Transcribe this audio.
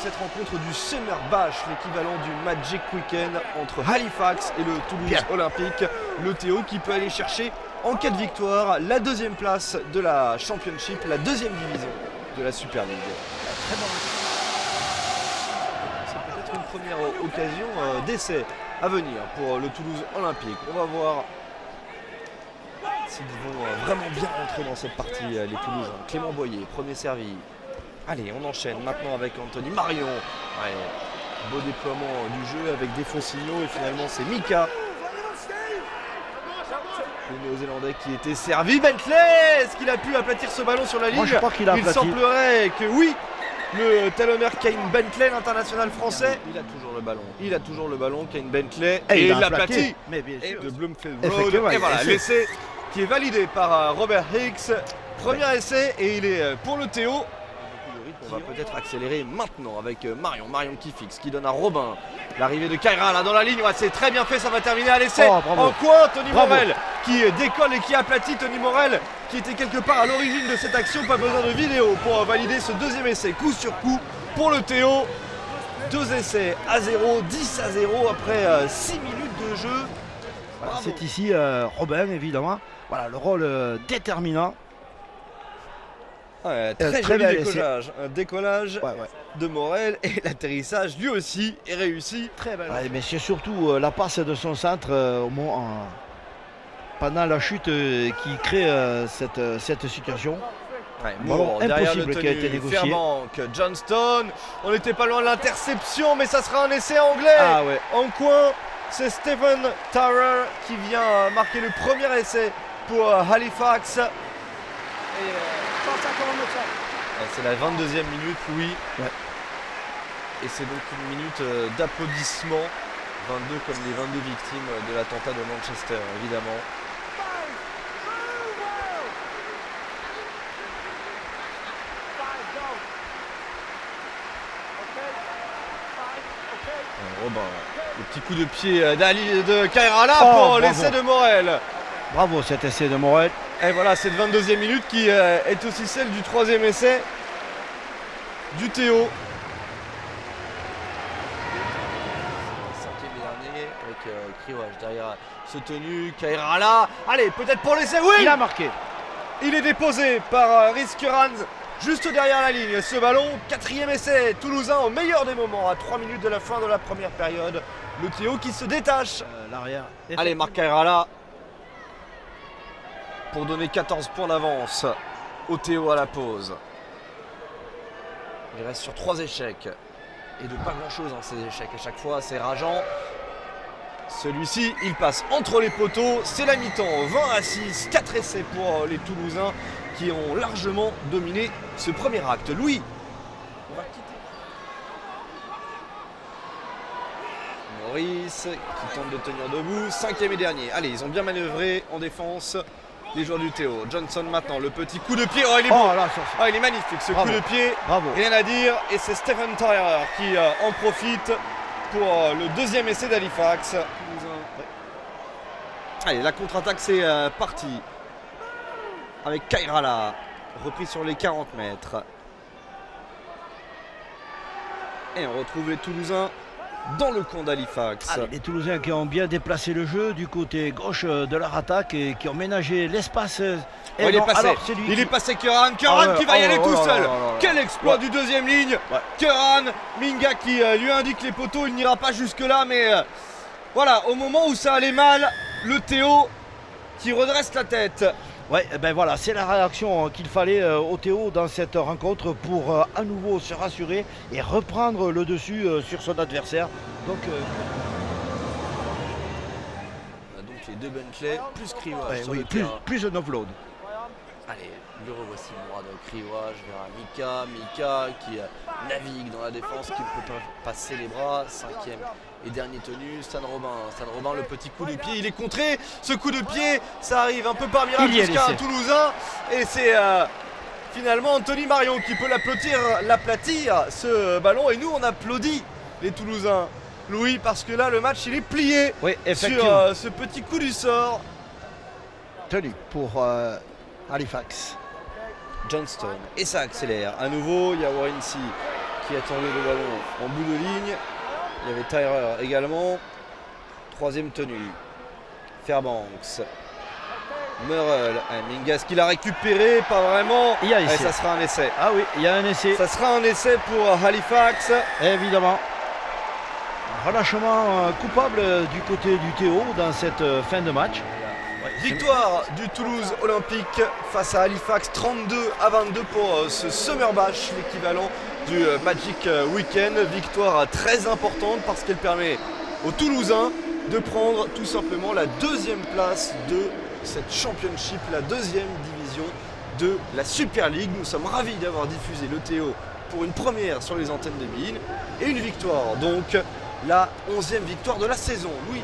cette rencontre du Summer Bash, l'équivalent du Magic Weekend entre Halifax et le Toulouse Olympique. Le Théo qui peut aller chercher, en cas de victoire, la deuxième place de la Championship, la deuxième division de la Super League. Très bon. C'est peut-être une première occasion d'essai à venir pour le Toulouse Olympique. On va voir s'ils vont vraiment bien rentrer dans cette partie, les Toulousains. Clément Boyer, premier servi. Allez, on enchaîne maintenant avec Anthony Marion. Ouais, beau déploiement du jeu avec des faux signaux et finalement c'est Mika, le néo-zélandais qui était servi. Bentley, est-ce qu'il a pu aplatir ce ballon sur la ligne? Moi je crois qu'il a aplati. Il semblerait que oui. Le talonneur Kane Bentley, l'international français. Il a toujours le ballon. Il a toujours le ballon, Kane Bentley. Et il l'aplatit. Mais bien sûr. De Bloomfield Road. Et voilà, l'essai qui est validé par Robert Hicks. Premier essai et il est pour le Théo. On va peut-être accélérer maintenant avec Marion qui fixe, qui donne à Robin. L'arrivée de Kaira là dans la ligne, ouais, c'est très bien fait, ça va terminer à l'essai. En coin, Tony Morel qui décolle et qui aplatit. Tony Morel qui était quelque part à l'origine de cette action, pas besoin de vidéo pour valider ce deuxième essai, coup sur coup pour le Théo. 2 essais à 0, 10 à 0 après 6 minutes de jeu. Voilà, c'est ici Robin évidemment, voilà le rôle déterminant. Ouais, très joli décollage, un décollage de Morel et l'atterrissage lui aussi est réussi. Très belle. Ouais, mais c'est surtout la passe de son centre pendant la chute qui crée cette situation. Ouais, derrière le qui a été négocié. Fairbank, Johnston, on n'était pas loin de l'interception, mais ça sera un essai anglais. En coin, c'est Stephen Tarrer qui vient marquer le premier essai pour Halifax. C'est la 22e minute, Louis. Ouais. Et c'est donc une minute d'applaudissements. 22 comme les 22 victimes de l'attentat de Manchester, évidemment. Robin, le petit coup de pied de Kairala pour l'essai de Morel. Bravo cet essai de Morel. Et voilà cette 22e minute qui est aussi celle du troisième essai du Théo. Cinquième et dernier avec Kriwaj derrière ce tenu. Kairala. Allez, peut-être pour l'essai. Oui, il a marqué. Il est déposé par Rhys Curran juste derrière la ligne. Ce ballon, quatrième essai toulousain au meilleur des moments à 3 minutes de la fin de la première période. Le Théo qui se détache. L'arrière. Allez, Marc Kairala. Pour donner 14 points d'avance au Théo à la pause. Il reste sur 3 échecs. Et de pas grand chose ces échecs à chaque fois, c'est rageant. Celui-ci, il passe entre les poteaux. C'est la mi-temps, 20 à 6, 4 essais pour les Toulousains qui ont largement dominé ce premier acte. Louis, on va quitter. Maurice qui tente de tenir debout. 5e et dernier. Allez, ils ont bien manœuvré en défense. Les joueurs du Théo. Johnson maintenant, le petit coup de pied. Oh, il est beau. Il est magnifique ce coup de pied. Bravo. Rien à dire. Et c'est Stephen Tyler qui en profite pour le deuxième essai d'Halifax. Allez, la contre-attaque c'est parti. Avec Kairala. Repris sur les 40 mètres. Et on retrouve les Toulousains dans le camp d'Halifax. Les Toulousains qui ont bien déplacé le jeu du côté gauche de leur attaque et qui ont ménagé l'espace. Il est passé Curran qui va y aller tout seul. Quel exploit du deuxième ligne. Curran, Minga qui lui indique les poteaux, il n'ira pas jusque là, mais voilà, au moment où ça allait mal, le Théo qui redresse la tête. Ouais, ben voilà, c'est la réaction qu'il fallait au Théo dans cette rencontre pour à nouveau se rassurer et reprendre le dessus sur son adversaire. Donc les deux Bentley plus Kriwaj. Plus un offload. Allez, le revoici Mourad Kriwaj vers Mika qui navigue dans la défense, qui ne peut pas passer les bras. 5e et dernier tenu, Stan Robin, le petit coup de pied, il est contré. Ce coup de pied, ça arrive un peu par miracle jusqu'à un Toulousain. Et c'est finalement Anthony Marion qui peut l'aplatir ce ballon. Et nous, on applaudit les Toulousains. Louis, parce que là, le match, il est plié sur ce petit coup du sort. Tenu pour Halifax. Johnston. Et ça accélère. À nouveau, il y a Warinsi qui attendait le ballon en bout de ligne. Il y avait Tyrer également. Troisième tenue. Fairbanks. Murrell. Mingas qui l'a récupéré, pas vraiment. Il y a Et essai. ça sera un essai. Ah oui, il y a un essai. Ça sera un essai pour Halifax. Évidemment. Relâchement coupable du côté du Théo dans cette fin de match. Victoire du Toulouse Olympique face à Halifax, 32-22 pour ce Summer Bash, l'équivalent du Magic Weekend. Victoire très importante parce qu'elle permet aux Toulousains de prendre tout simplement la deuxième place de cette championship, la deuxième division de la Super League. Nous sommes ravis d'avoir diffusé le Théo pour une première sur les antennes de BeIN et une victoire, donc la 11e victoire de la saison. Louis.